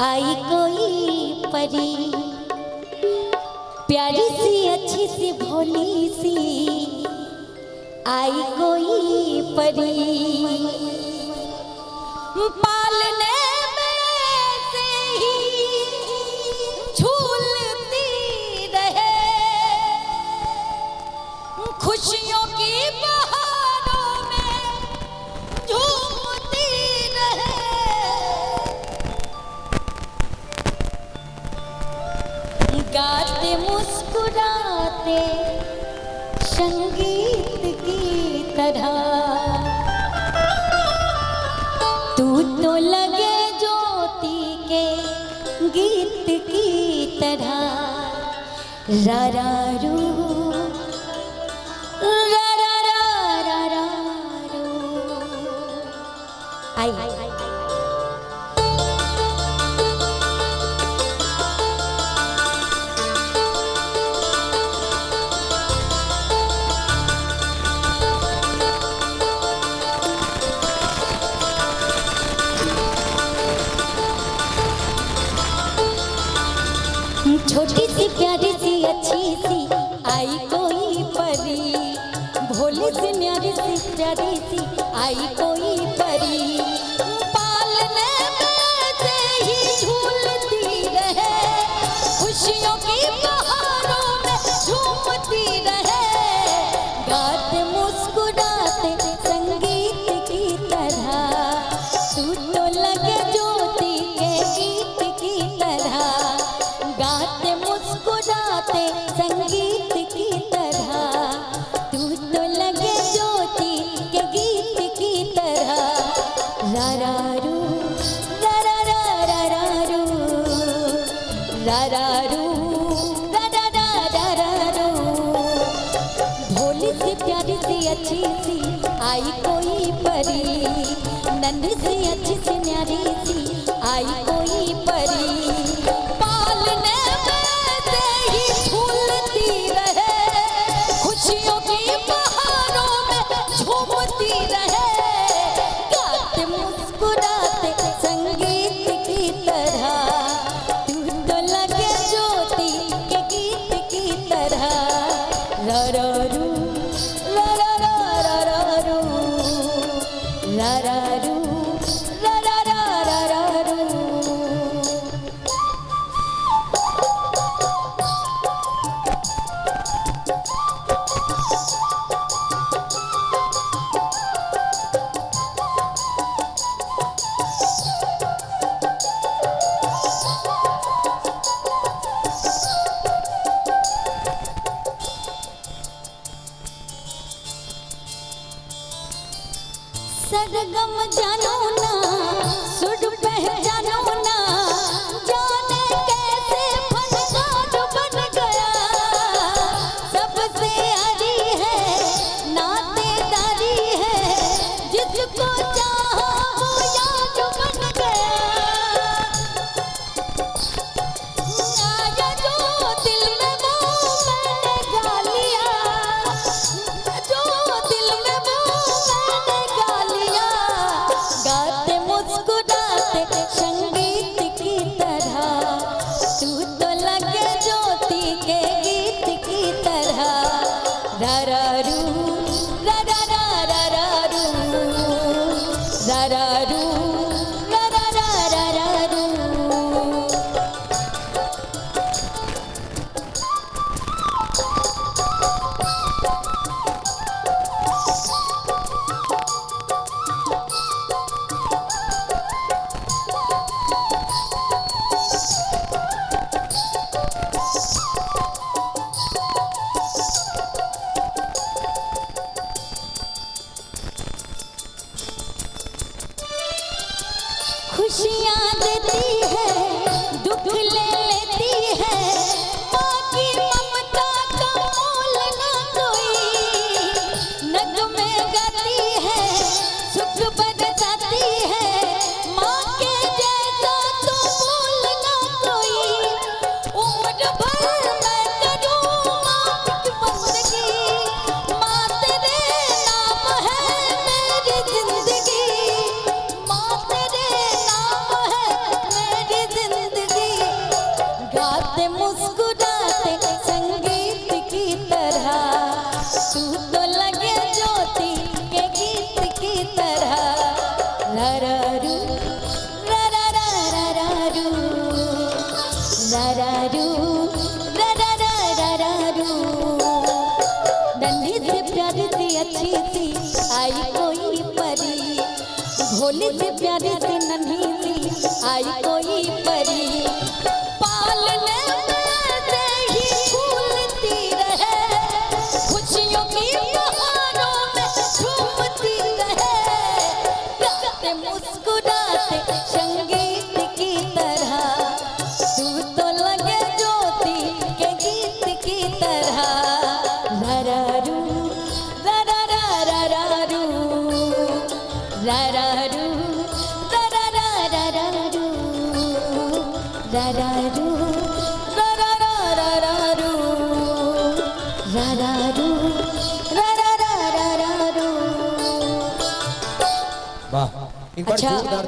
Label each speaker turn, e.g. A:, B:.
A: आई कोई परी प्यारी सी अच्छी सी भोली सी, आई कोई परी पालने में से ही झूलती रहे, खुशियों की बहारों में झूमती रहे, गाते मुस्कुराते संगीत की तरह, तू तो लगे ज्योति के गीत की तरह। रा रा रू रा रा रा रा रा रू। आई छोटी सी प्यारी सी अच्छी सी, आई कोई परी भोली सी न्यारी सी प्यारी सी, आई कोई परी पालने में से ही झूलती रहे, खुशियों की बहारों में झूमती रहे, गाते मुस्कुराते संगीत की तरह, तू तो लगे ज्योति के गीत की तरह, गाते मुस्कुराते संगीत की तरह, तू तो लगे ज्योति के गीत की तरह। रा रा रू रा रा रा रा रा रू रा रा रू रा रा रा रा रा रू। भोली सी प्यारी सी अच्छी सी, आई कोई परी नन्ही सी अच्छी सी न्यारी सी, आई कोई परी पालने में से ही झूलती रहे, खुशियों की बहारों में झूमती रहे, गाते मुस्कुराते संगीत की तरह, तू तो लगे ज्योति के गीत की तरह। रा रा रू रा रा रा रा रा रू रा रा रू रा रा रा रा रा रू। सरगम जानो ना सुर पहचानो ना, जाने कैसे फनकार बन गया, सबसे हरी है नातेदारी है, जिसको चाहा वो याद बन गया, आया जो दिल में वो मैंने गा लिया, जो दिल में वो मैंने गा लिया, गाते मुस्कुराते संगीत की तरह, तू तो लगे ज्योति के गीत की तरह। रा रा रू रा रा रा रा रा रू रा रा रू रा रा रा रा रा रू। खुशियाँ देती है दुख ले लेती है, माँ की ममता का मोल ना कोई, नगमे गाती है सुख बरसाती है, माँ के जैसा तो बोल ना कोई, उम्र भर मैं करूँ आपकी बंदगी, माँ तेरे नाम है मेरी जिंदगी, माँ तेरे नाम है मेरी ररारू ररारू ररारू ररारू नन्ही से प्यारी सी अच्छी सी आई कोई परी भोली से प्यारी सी नन्ही सी आई कोई परी पालने में से ही फूलती रहे खुशियों की बहारों में झूमती रहे गाते मुस्कुराते संगीत की तरह तू तो लगे ज्योति के गीत की तरह ररारू ररारू ररारू ररारू ररारू ररारू ररारू ररारू
B: वाह एक बार
A: अच्छा।
B: जोरदार